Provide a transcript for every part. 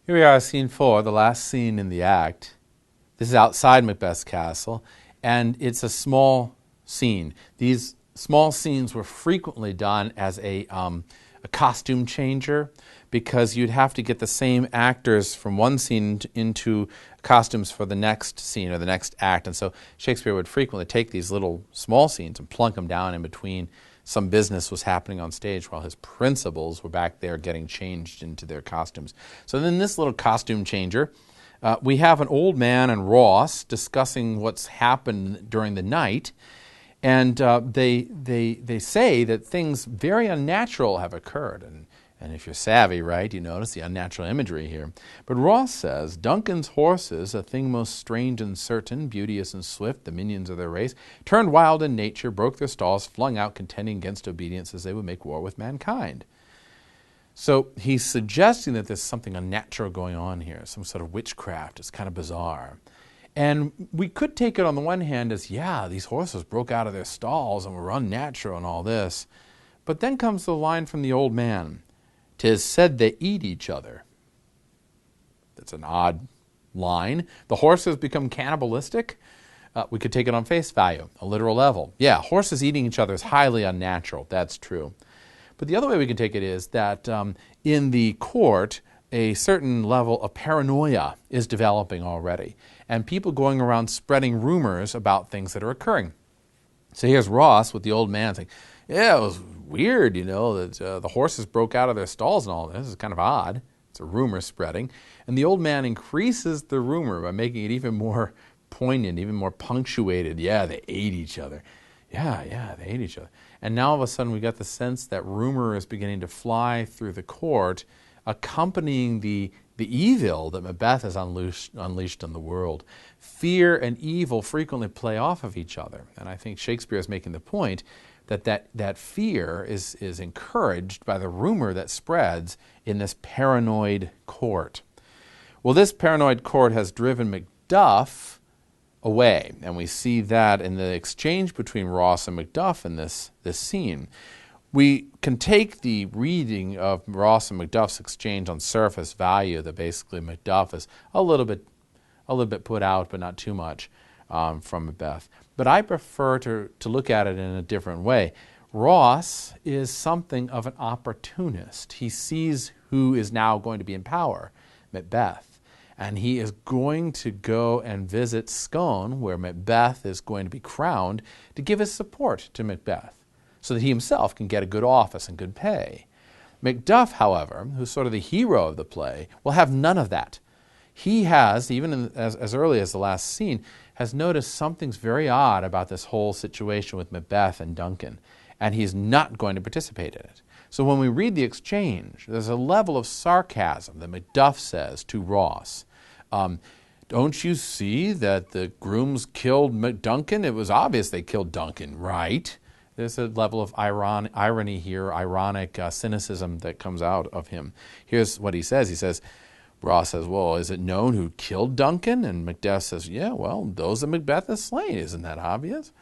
Here we are, scene 4, the last scene in the act. This is outside Macbeth's castle, and it's a small scene. These small scenes were frequently done as a costume changer, because you'd have to get the same actors from one scene into costumes for the next scene or the next act. And so Shakespeare would frequently take these little small scenes and plunk them down in between. Some business was happening on stage while his principals were back there getting changed into their costumes. So then this little costume changer, we have an old man and Ross discussing what's happened during the night. And they say that things very unnatural have occurred. And if you're savvy, right, you notice the unnatural imagery here. But Ross says, Duncan's horses, a thing most strange and certain, beauteous and swift, the minions of their race, turned wild in nature, broke their stalls, flung out, contending against obedience as they would make war with mankind. So he's suggesting that there's something unnatural going on here, some sort of witchcraft. It's kind of bizarre. And we could take it on the one hand as, yeah, these horses broke out of their stalls and were unnatural and all this. But then comes the line from the old man, "'Tis said they eat each other." That's an odd line. The horses become cannibalistic. We could take it on face value, a literal level. Yeah, horses eating each other is highly unnatural. That's true. But the other way we can take it is that in the court, a certain level of paranoia is developing already, and people going around spreading rumors about things that are occurring. So here's Ross with the old man saying, yeah, it was weird, that the horses broke out of their stalls and all this. It's kind of odd. It's a rumor spreading. And the old man increases the rumor by making it even more poignant, even more punctuated. Yeah, they ate each other. Yeah, they ate each other. And now all of a sudden we got the sense that rumor is beginning to fly through the court, accompanying the evil that Macbeth has unleashed on the world. Fear and evil frequently play off of each other. And I think Shakespeare is making the point that fear is encouraged by the rumor that spreads in this paranoid court. Well, this paranoid court has driven Macduff away, and we see that in the exchange between Ross and Macduff in this scene. We can take the reading of Ross and Macduff's exchange on surface value, that basically Macduff is a little bit put out, but not too much from Macbeth. But I prefer to look at it in a different way. Ross is something of an opportunist. He sees who is now going to be in power, Macbeth. And he is going to go and visit Scone, where Macbeth is going to be crowned, to give his support to Macbeth, so that he himself can get a good office and good pay. Macduff, however, who's sort of the hero of the play, will have none of that. He has, even as early as the last scene, has noticed something's very odd about this whole situation with Macbeth and Duncan, and he's not going to participate in it. So when we read the exchange, there's a level of sarcasm that Macduff says to Ross. Don't you see that the grooms killed Duncan? It was obvious they killed Duncan, right? There's a level of irony here, ironic cynicism that comes out of him. Here's what he says. He says, Ross says, well, is it known who killed Duncan? And Macbeth says, yeah, well, those that Macbeth has slain. Isn't that obvious?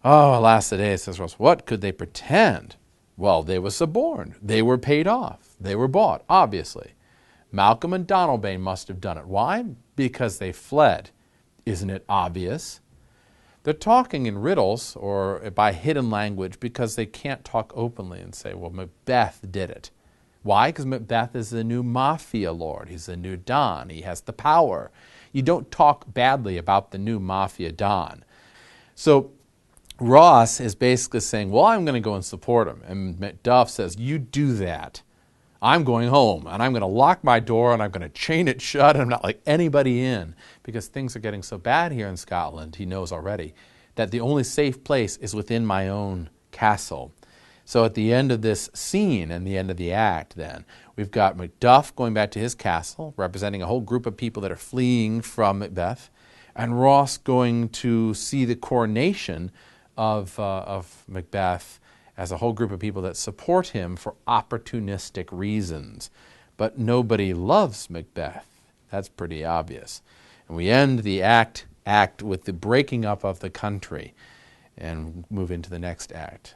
Oh, alas the day, says Ross. What could they pretend? Well, they were suborned. They were paid off. They were bought, obviously. Malcolm and Donalbain must have done it. Why? Because they fled. Isn't it obvious? They're talking in riddles or by hidden language because they can't talk openly and say, well, Macbeth did it. Why? Because Macbeth is the new mafia lord. He's the new Don. He has the power. You don't talk badly about the new mafia Don. So Ross is basically saying, well, I'm going to go and support him. And Macduff says, you do that. I'm going home, and I'm going to lock my door, and I'm going to chain it shut, and I'm not letting anybody in, because things are getting so bad here in Scotland, he knows already, that the only safe place is within my own castle. So at the end of this scene and the end of the act then, we've got Macduff going back to his castle, representing a whole group of people that are fleeing from Macbeth, and Ross going to see the coronation of Macbeth as a whole group of people that support him for opportunistic reasons. But nobody loves Macbeth. That's pretty obvious. And we end the act with the breaking up of the country and move into the next act.